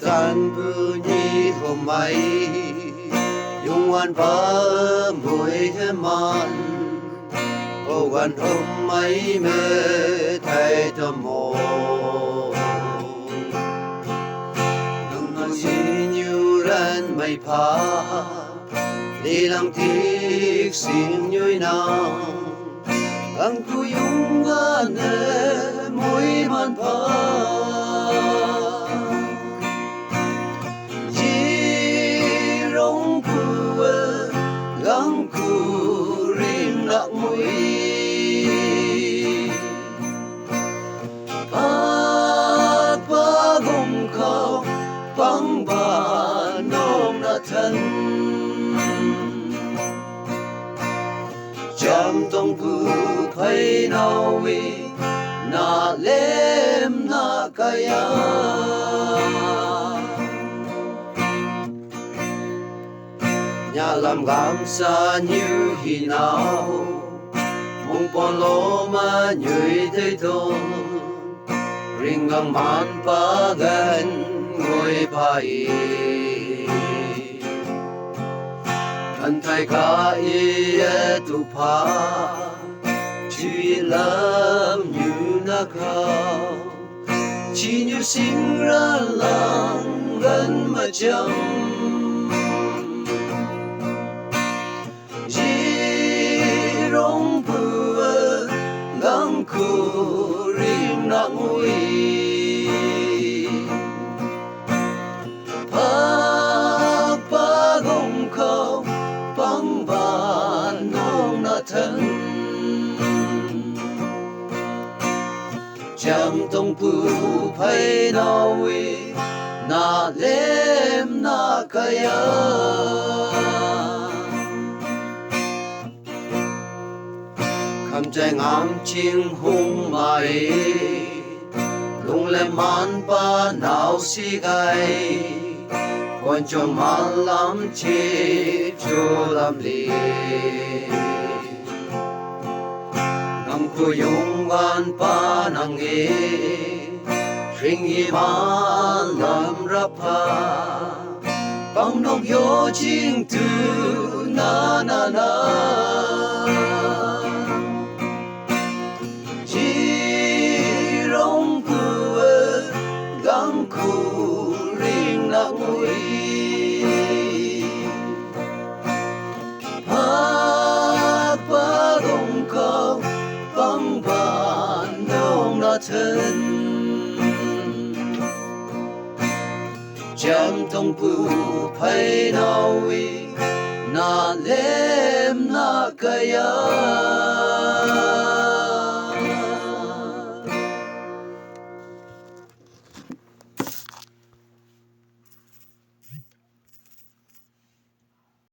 tan bunyi homai yungwan ba mui man o wan homai me thai to mo nang xin như ran mai pa đi lang tiếc xin như nào ang ku yung ane mui man pa băng ba nông na thân chăm tông pu phai nào vi na lem na kaya nhà làm gam sa như hi nào mong pon lo ma như thế thôi ring ngang man pa gan ngồi bài anh thấy cả ye tu pa chỉ làm như na khao chỉ như sinh ra lòng gần mà chẳng chỉ rong bùa ngang khu riêng na ngồi chăm tông pu phai nào vi na lem na kaya cầm trái ngắm chinh hung mai lung lem man pa nào si gai quan cho man lam chi cho lam li nang ku yung wan pa nang e ring yi man lam ra pa bang nok yo ching tu na na na chỉ rong pu gang ku ring na ngui thân chăm tông pu phai nào vi na lem na kaya